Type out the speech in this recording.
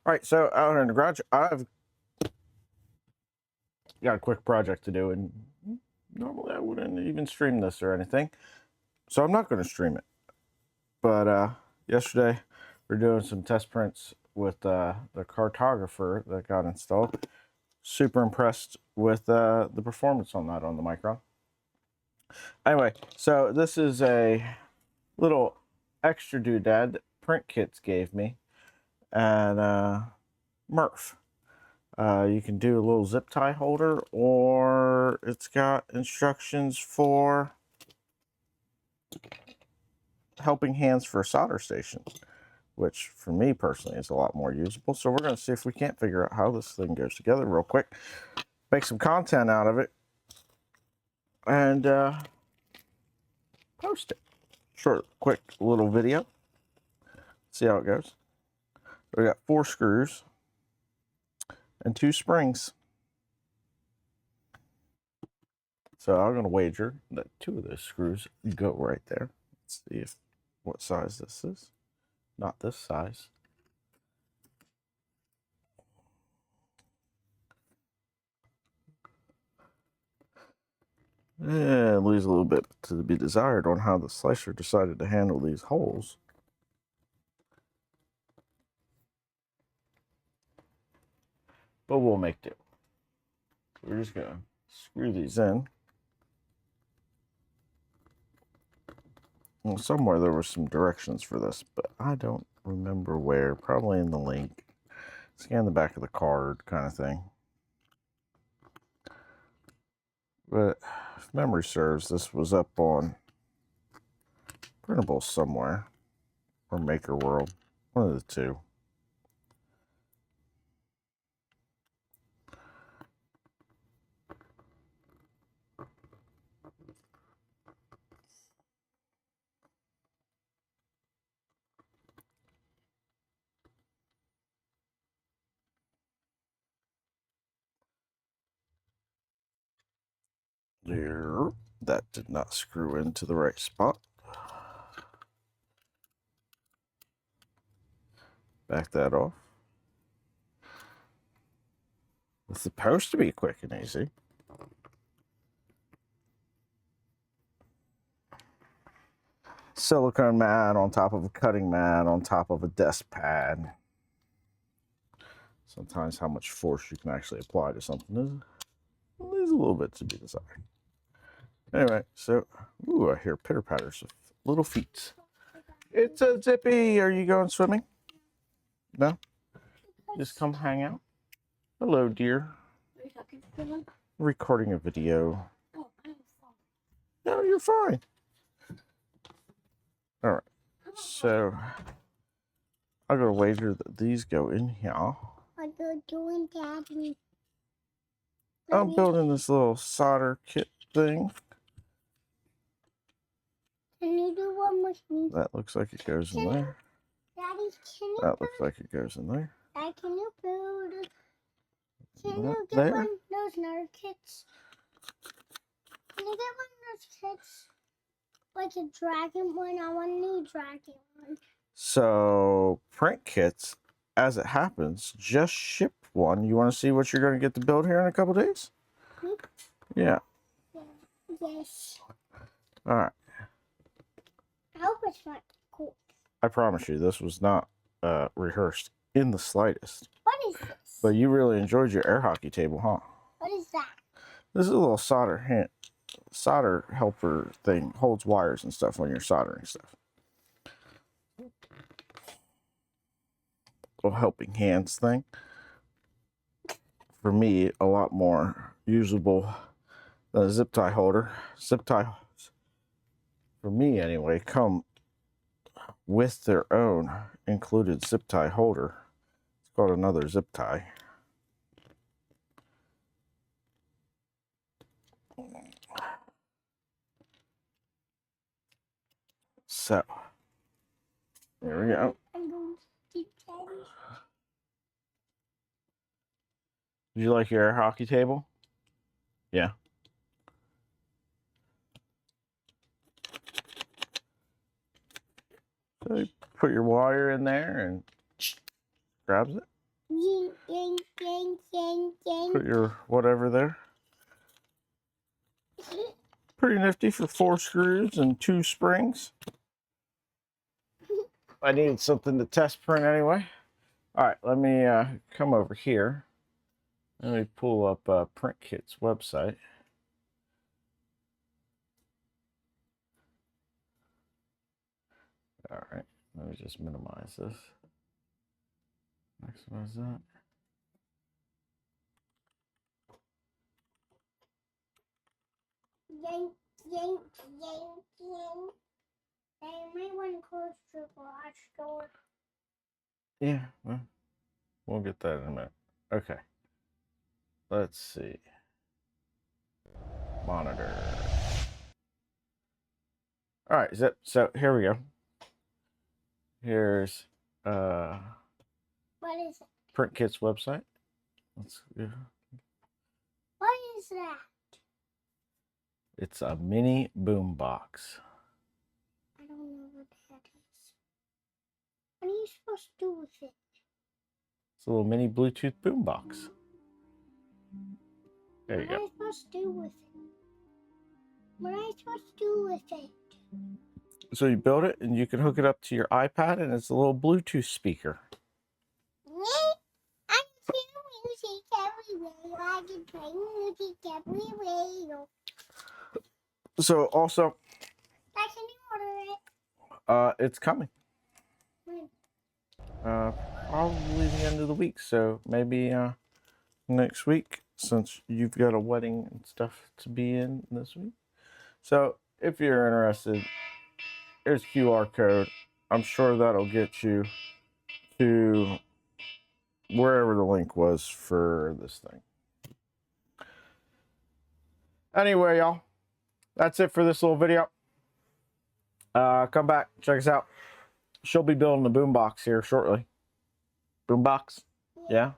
All right, so out in the garage, I've got a quick project to do, and normally I wouldn't even stream this or anything, so I'm not going to stream it. But yesterday, we're doing some test prints with the cartographer that got installed. Super impressed with the performance on that on the Micron. Anyway, so this is a little extra doodad that Print Kits gave me, and Murph. You can do a little zip tie holder, or it's got instructions for helping hands for a solder station, which for me personally is a lot more usable. So we're going to see if we can't figure out how this thing goes together real quick, make some content out of it, and post it. Short, quick little video. See how it goes. We got 4 screws and 2 springs. So I'm going to wager that 2 of those screws go right there. Let's see what size this is. Not this size. Yeah, it leaves a little bit to be desired on how the slicer decided to handle these holes. But we'll make do. We're just going to screw these in. Well, somewhere there were some directions for this, but I don't remember where. Probably in the link. Scan the back of the card kind of thing. But if memory serves, this was up on Printables somewhere. Or Maker World. One of the two. There. That did not screw into the right spot. Back that off. It's supposed to be quick and easy. Silicone mat on top of a cutting mat on top of a desk pad. Sometimes how much force you can actually apply to something is a little bit to be desired. Anyway, so, ooh, I hear pitter patters of little feet. It's a Zippy. Are you going swimming? No? Just come hang out. Hello, dear. Recording a video. No, you're fine. All right. So, I'm going to wager that these go in here. What are you doing, Daddy? I'm building this little solder kit thing. Can you do one with me? That looks like it goes in there. Daddy, can you That looks like it goes in there. Dad, can you build? Can That you get there. one of those nerd kits? Can you get one of those kits? Like a dragon one? I want a new dragon one. So, Print Kits, as it happens, just shipped one. You want to see what you're going to get to build here in a couple days? Me? Yeah. Yes. All right. I hope it's not cool. I promise you, this was not rehearsed in the slightest. What is this? But you really enjoyed your air hockey table, huh? What is that? This is a little solder helper thing. Holds wires and stuff when you're soldering stuff. Little helping hands thing. For me, a lot more usable than a zip tie holder. Zip ties, for me anyway, come with their own included zip tie holder. It's called another zip tie. So, there we go. I'm going to keep Daddy. Did you like your air hockey table? Yeah. So you put your wire in there and grabs it. Ying, ying, ying, ying, ying. Put your whatever there. Pretty nifty for 4 screws and 2 springs. I needed something to test print anyway. All right, let me come over here. Let me pull up Print Kit's website. All right, let me just minimize this. Maximize that. Yank, yank, yank, yank. I might want to close the garage door. Yeah, well, we'll get that in a minute. Okay. Let's see. Monitor. All right, so here we go. Here's What is it? Print Kit's website. Let's go. What is that? It's a mini boom box. I don't know what that is. What are you supposed to do with it? It's a little mini Bluetooth boom box. There you What am go. I supposed to do with it? What am I supposed to do with it? So you build it and you can hook it up to your iPad and it's a little Bluetooth speaker. I can play music everywhere. I can play music everywhere. So also, I can order it. it's coming. When? Probably the end of the week. So maybe next week, since you've got a wedding and stuff to be in this week. So if you're interested, here's QR code. I'm sure that'll get you to wherever the link was for this thing. Anyway, y'all, that's it for this little video. Come back, check us out. She'll be building a boombox here shortly. Boombox? Yeah?